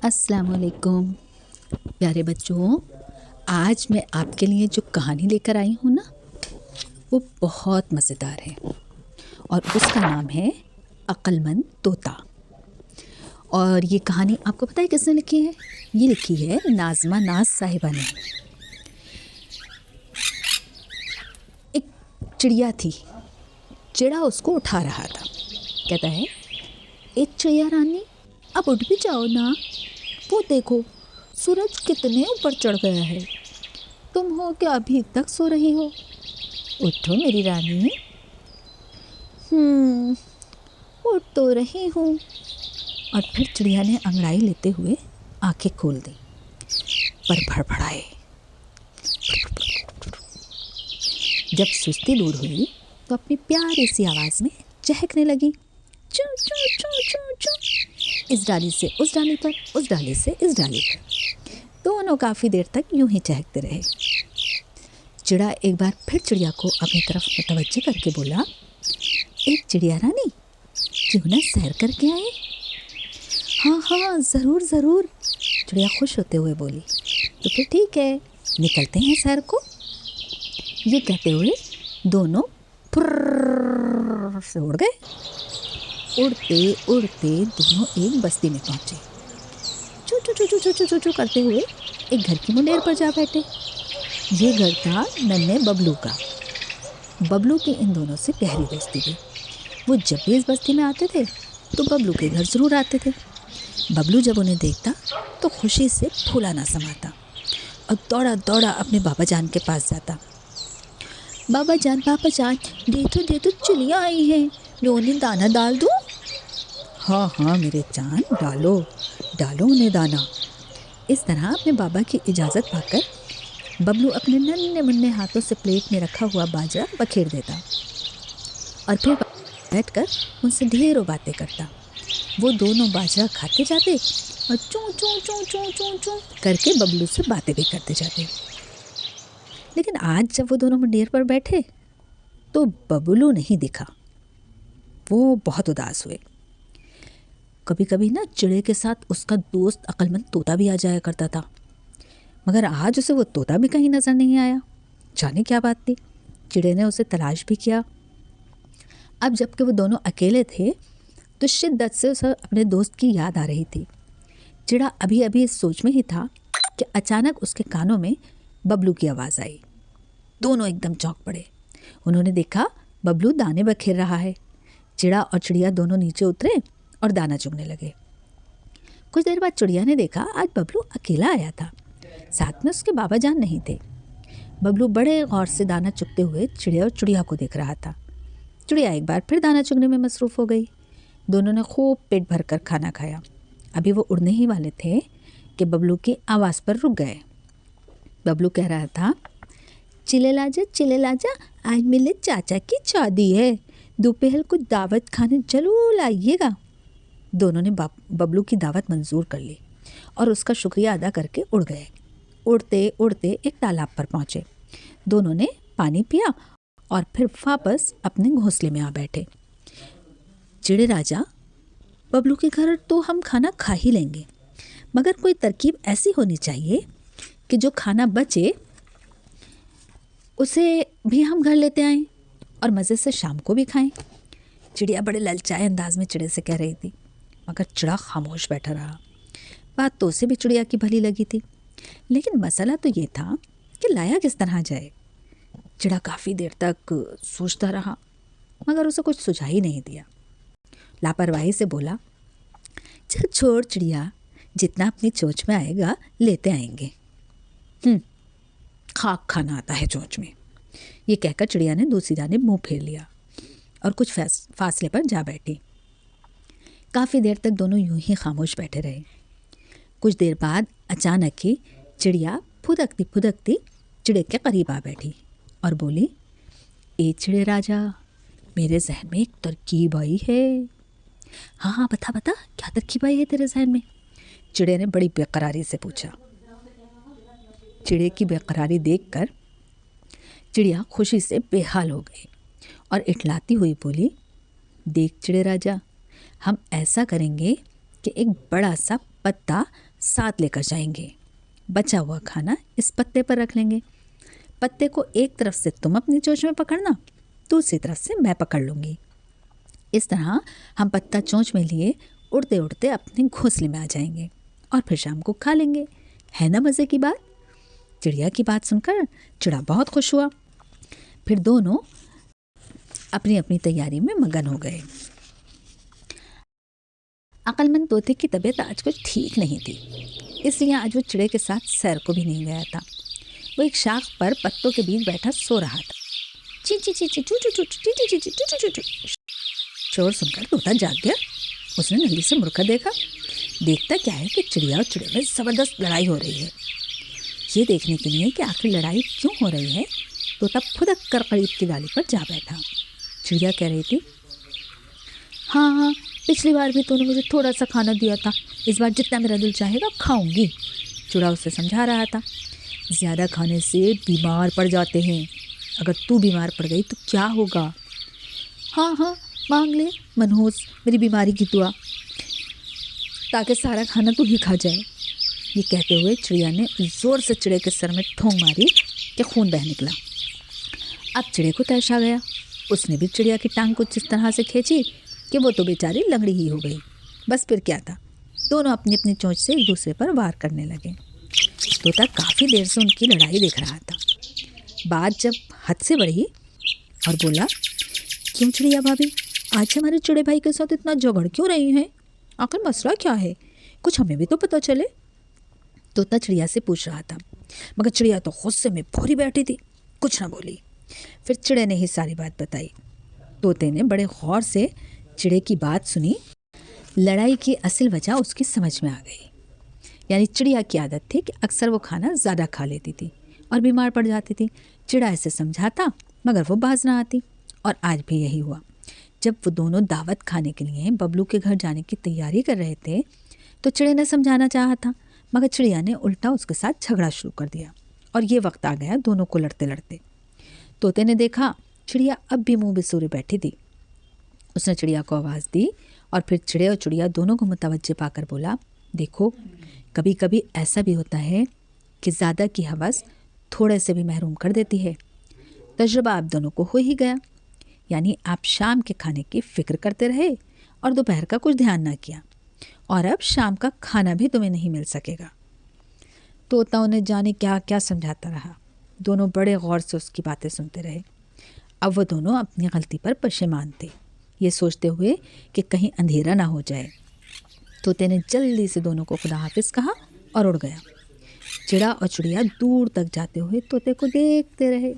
अस्सलाम वालेकुम प्यारे बच्चों। आज मैं आपके लिए जो कहानी लेकर आई हूँ ना, वो बहुत मज़ेदार है और उसका नाम है अक्लमंद तोता। और ये कहानी आपको पता है किसने लिखी है? ये लिखी है नाज़मा नाज साहिबा ने। एक चिड़िया थी, चिड़ा उसको उठा रहा था। कहता है, ए चिड़िया रानी, अब उठ भी जाओ ना, वो देखो सूरज कितने ऊपर चढ़ गया है। तुम हो क्या अभी तक सो रही हो? उठो मेरी रानी। उठ तो रही हूँ। और फिर चिड़िया ने अंगड़ाई लेते हुए आंखें खोल दी, पर भड़बड़ाए। जब सुस्ती दूर हुई तो अपनी प्यारी सी आवाज़ में चहकने लगी, चू चू चू चू चू। इस डाली से उस डाली पर, उस डाली से इस डाली पर। दोनों काफ़ी देर तक यूं ही चहकते रहे। चिड़ा एक बार फिर चिड़िया को अपनी तरफ मुतवज्जे करके बोला, एक चिड़िया रानी, क्यों ना सैर करके आए? हाँ हाँ, ज़रूर ज़रूर, चिड़िया खुश होते हुए बोली। तो फिर ठीक है, निकलते हैं सैर को। ये कहते हुए दोनों फुर्र से उड़ गए। उड़ते उड़ते दोनों एक बस्ती में पहुँचे। चू चू चू चू चू चू चू करते हुए एक घर की मुंडेर पर जा बैठे। ये घर था नन्हे बबलू का। बबलू की इन दोनों से गहरी दोस्ती थी। वो जब भी इस बस्ती में आते थे तो बबलू के घर ज़रूर आते थे। बबलू जब उन्हें देखता तो खुशी से फूला ना समाता और दौड़ा दौड़ा अपने बाबा जान के पास जाता। बाबा जान दे तो चिड़िया आई है, मैं उन्हें दाना डाल दूँ? हाँ हाँ मेरे जान, डालो डालो उन्हें दाना। इस तरह अपने बाबा की इजाज़त पाकर बबलू अपने नन्हे मुन्ने हाथों से प्लेट में रखा हुआ बाजरा बखेर देता और फिर बैठकर उनसे ढेरों बातें करता। वो दोनों बाजरा खाते जाते और चूं चूं चूं चूं चूं चूं करके बबलू से बातें भी करते जाते। लेकिन आज जब वो दोनों मुंडेर पर बैठे तो बबलू नहीं दिखा। वो बहुत उदास हुए। कभी कभी ना चिड़े के साथ उसका दोस्त अक्लमंद तोता भी आ जाया करता था, मगर आज उसे वो तोता भी कहीं नज़र नहीं आया। जाने क्या बात थी। चिड़े ने उसे तलाश भी किया। अब जबकि वो दोनों अकेले थे तो शिद्दत से उसे अपने दोस्त की याद आ रही थी। चिड़ा अभी अभी इस सोच में ही था कि अचानक उसके कानों में बबलू की आवाज़ आई। दोनों एकदम चौंक पड़े। उन्होंने देखा बबलू दाने बखेर रहा है। चिड़ा और चिड़िया दोनों नीचे उतरे और दाना चुगने लगे। कुछ देर बाद चिड़िया ने देखा आज बबलू अकेला आया था, साथ में उसके बाबा जान नहीं थे। बबलू बड़े गौर से दाना चुगते हुए चिड़िया और चिड़िया को देख रहा था। चिड़िया एक बार फिर दाना चुगने में मसरूफ़ हो गई। दोनों ने खूब पेट भर कर खाना खाया। अभी वो उड़ने ही वाले थे कि बबलू की आवाज़ पर रुक गए। बबलू कह रहा था, चिले लाजा, आज मेरे चाचा की शादी है, दोपहर को दावत खाने जरूर आइएगा। दोनों ने बबलू की दावत मंजूर कर ली और उसका शुक्रिया अदा करके उड़ गए। उड़ते उड़ते एक तालाब पर पहुँचे। दोनों ने पानी पिया और फिर वापस अपने घोंसले में आ बैठे। चिड़े राजा, बबलू के घर तो हम खाना खा ही लेंगे, मगर कोई तरकीब ऐसी होनी चाहिए कि जो खाना बचे उसे भी हम घर लेते आएं और मज़े से शाम को भी खाएं। चिड़िया बड़े ललचाए अंदाज में चिड़े से कह रही थी, मगर चिड़ा खामोश बैठा रहा। बात तो उसे भी चिड़िया की भली लगी थी, लेकिन मसला तो ये था कि लाया किस तरह जाए। चिड़ा काफ़ी देर तक सोचता रहा, मगर उसे कुछ सुझाव ही नहीं दिया। लापरवाही से बोला, चल छोड़ चिड़िया, जितना अपनी चोंच में आएगा लेते आएंगे। खाक खाना आता है चोंच में। ये कहकर चिड़िया ने दूसरी जानिब मुंह फेर लिया और कुछ फासले पर जा बैठी। काफ़ी देर तक दोनों यूं ही खामोश बैठे रहे। कुछ देर बाद अचानक ही चिड़िया फुदकती फुदकती चिड़े के करीब आ बैठी और बोली, ए चिड़े राजा, मेरे जहन में एक तरकीब आई है। हाँ हाँ, बता बता, क्या तरकीब आई है तेरे जहन में? चिड़े ने बड़ी बेकरारी से पूछा। चिड़े की बेकरारी देखकर चिड़िया खुशी से बेहाल हो गई और इठलाती हुई बोली, देख चिड़े राजा, हम ऐसा करेंगे कि एक बड़ा सा पत्ता साथ लेकर जाएंगे। बचा हुआ खाना इस पत्ते पर रख लेंगे। पत्ते को एक तरफ से तुम अपनी चोंच में पकड़ना, दूसरी तरफ से मैं पकड़ लूँगी। इस तरह हम पत्ता चोंच में लिए उड़ते उड़ते अपने घोंसले में आ जाएंगे और फिर शाम को खा लेंगे। है ना मज़े की बात। चिड़िया की बात सुनकर चिड़ा बहुत खुश हुआ। फिर दोनों अपनी अपनी तैयारी में मगन हो गए। अक्लमंद तोते की तबीयत आज कुछ ठीक नहीं थी, इसलिए आज वो चिड़े के साथ सैर को भी नहीं गया था। वो एक शाख पर पत्तों के बीच बैठा सो रहा था। ची ची ची ची चू चू चू ची ची ची ची चू चू चू। शोर सुनकर तोता जाग गया। उसने नली से मुड़कर देखा। देखता क्या है कि चिड़िया और चिड़े में ज़बरदस्त लड़ाई हो रही है। ये देखने के लिए कि आखिर लड़ाई क्यों हो रही है, तोता फुदक कर करीब की डाली पर जा बैठा। चिड़िया कह रही थी, हाँ, पिछली बार भी तूने मुझे थोड़ा सा खाना दिया था, इस बार जितना मेरा दिल चाहेगा खाऊंगी। चिड़ा उसे समझा रहा था, ज़्यादा खाने से बीमार पड़ जाते हैं, अगर तू बीमार पड़ गई तो क्या होगा। हाँ, मांग ले मनहूस मेरी बीमारी की दुआ, ताकि सारा खाना तू ही खा जाए। ये कहते हुए चिड़िया ने ज़ोर से चिड़े के सर में ठोंक मारी कि खून बह निकला। अब चिड़े को तैश आ गया। उसने भी चिड़िया की टांग कुछ इस तरह से खींची कि वो तो बेचारी लंगड़ी ही हो गई। बस फिर क्या था, दोनों अपनी अपनी चोंच से एक दूसरे पर वार करने लगे। तोता काफ़ी देर से उनकी लड़ाई देख रहा था। बात जब हद से बढ़ी और बोला, क्यों चिड़िया भाभी, आज हमारे चिड़े भाई के साथ इतना झगड़ क्यों रही हैं? आखिर मसला क्या है, कुछ हमें भी तो पता चले। तोता चिड़िया से पूछ रहा था, मगर चिड़िया तो गुस्से में भौरी बैठी थी, कुछ ना बोली। फिर चिड़े ने ही सारी बात बताई। तोते ने बड़े गौर से चिड़े की बात सुनी। लड़ाई की असल वजह उसकी समझ में आ गई। यानी चिड़िया की आदत थी कि अक्सर वो खाना ज़्यादा खा लेती थी और बीमार पड़ जाती थी। चिड़ा इसे समझाता मगर वो बाज ना आती, और आज भी यही हुआ। जब वो दोनों दावत खाने के लिए बबलू के घर जाने की तैयारी कर रहे थे तो चिड़े ने समझाना चाहा था, मगर चिड़िया ने उल्टा उसके साथ झगड़ा शुरू कर दिया और ये वक्त आ गया दोनों को लड़ते लड़ते। तोते ने देखा चिड़िया अब भी मुंह बिसूरे बैठी थी। उसने चिड़िया को आवाज़ दी और फिर चिड़े और चिड़िया दोनों को मुतवज्जे पाकर बोला, देखो, कभी कभी ऐसा भी होता है कि ज़्यादा की हवस थोड़े से भी महरूम कर देती है। तजुर्बा आप दोनों को हो ही गया, यानी आप शाम के खाने की फ़िक्र करते रहे और दोपहर का कुछ ध्यान ना किया, और अब शाम का खाना भी तुम्हें नहीं मिल सकेगा। तोता उन्हें जाने क्या क्या समझाता रहा। दोनों बड़े गौर से उसकी बातें सुनते रहे। अब वो दोनों अपनी गलती पर पशेमान थे, ये सोचते हुए कि कहीं अंधेरा ना हो जाए। तोते ने जल्दी से दोनों को खुदा हाफिज कहा और उड़ गया। चिड़ा और चिड़िया दूर तक जाते हुए तोते को देखते रहे।